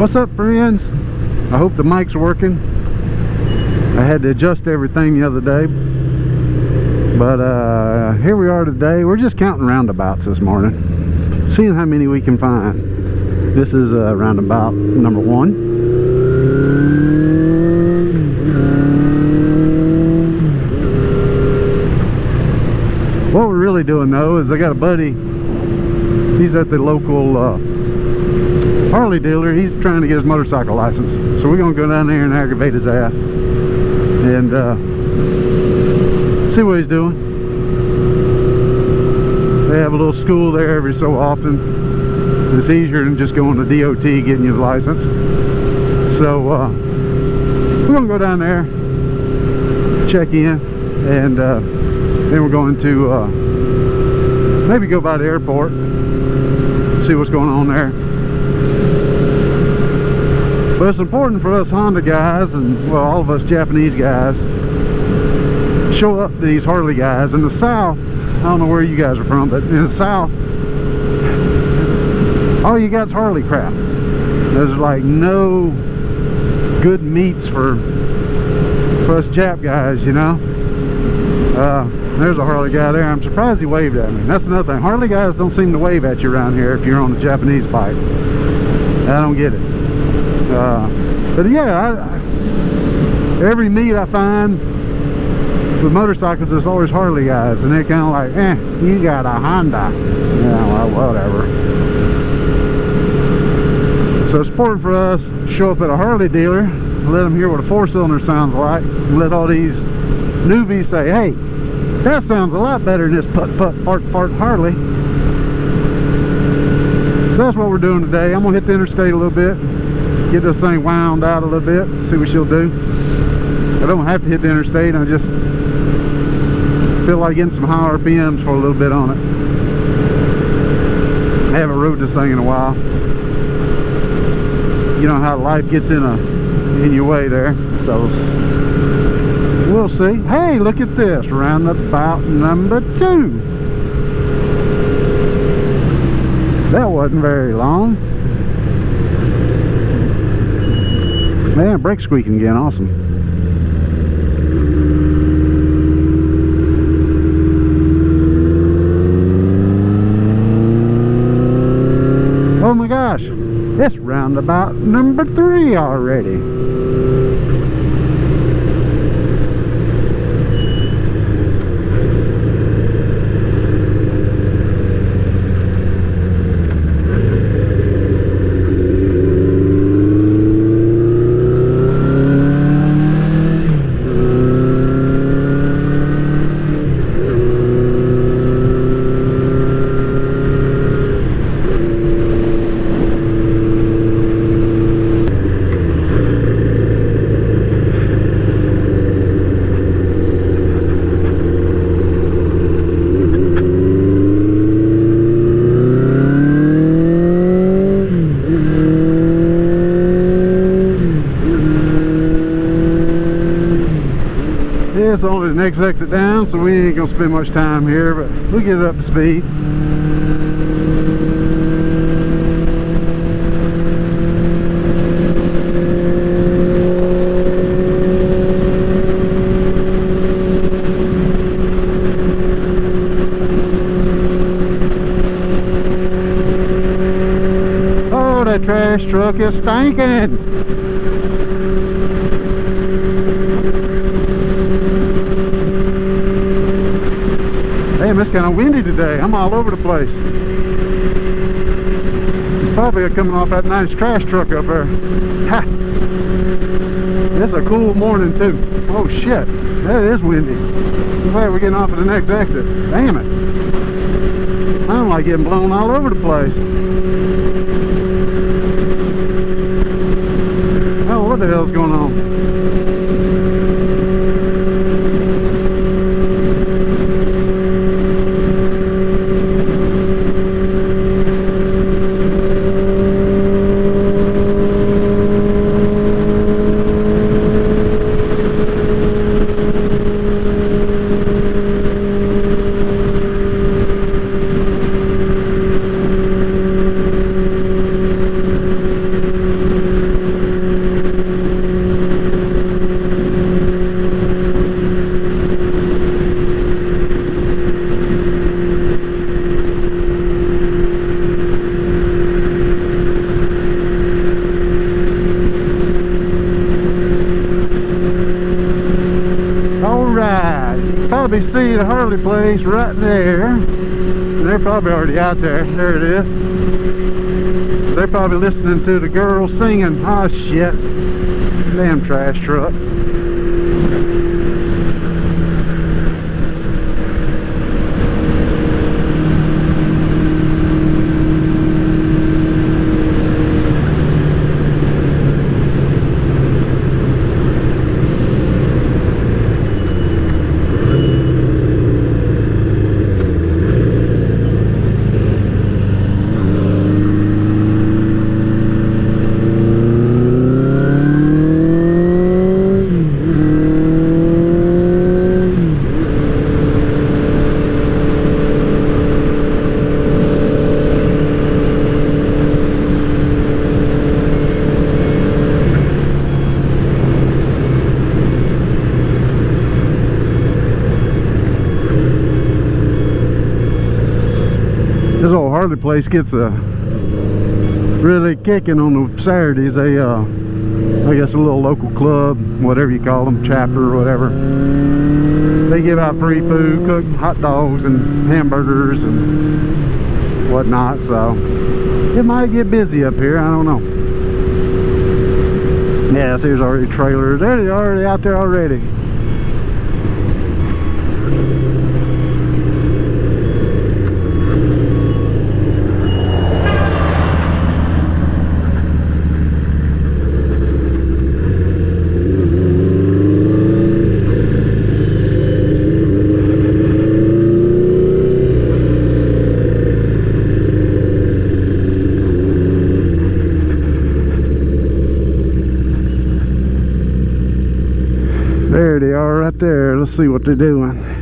What's up, friends? I hope the mic's working. I had to adjust everything the other day, but here we are today. We're just counting roundabouts this morning, seeing how many we can find. This is roundabout number 1. What we're really doing though is I got a buddy, he's at the local Harley dealer. He's trying to get his motorcycle license, so we're gonna go down there and aggravate his ass and see what he's doing. They have a little school there every so often. It's easier than just going to DOT getting you the license. So we're gonna go down there, check in, and then we're going to maybe go by the airport, see what's going on there. But it's important for us Honda guys, and well, all of us Japanese guys, show up to these Harley guys. In the South, I don't know where you guys are from, but in the South, all you got's Harley crap. There's like no good meats for us Jap guys, you know. There's a Harley guy there. I'm surprised he waved at me. That's another thing. Harley guys don't seem to wave at you around here if you're on a Japanese bike. I don't get it. But yeah, every meet I find with motorcycles, it's always Harley guys, and they're kind of like, you got a Honda. Yeah, well, whatever. So it's important for us to show up at a Harley dealer, let them hear what a 4-cylinder sounds like, and let all these newbies say, hey, that sounds a lot better than this putt-putt fart Harley. So that's what we're doing today. I'm gonna hit the interstate a little bit, get this thing wound out a little bit, see what she'll do. I don't have to hit the interstate. I just feel like getting some high RPMs for a little bit on it. I haven't rode this thing in a while. You know how life gets in your way there, so we'll see. Hey, look at this, roundabout number 2. That wasn't very long. Man, brake squeaking again, awesome. Oh my gosh, it's roundabout number 3 already. It's only the next exit down, so we ain't gonna spend much time here, but we'll get it up to speed. Oh, that trash truck is stinking. Damn, it's kind of windy today. I'm all over the place. It's probably coming off that nice trash truck up there. Ha! It's a cool morning too. Oh shit, that is windy. I'm glad we're getting off at the next exit. Damn it. I don't like getting blown all over the place. Oh, what the hell's going on? probably see the Harley place right there. They're probably already out there. There it is. They're probably listening to the girls singing. Oh shit. Damn trash truck. This old Harley place gets really kicking on the Saturdays. They, I guess a little local club, whatever you call them, chapter or whatever. They give out free food, cook hot dogs and hamburgers and whatnot. So it might get busy up here. I don't know. Yes, here's already trailers. They're already out there already. There they are right there. Let's see what they're doing.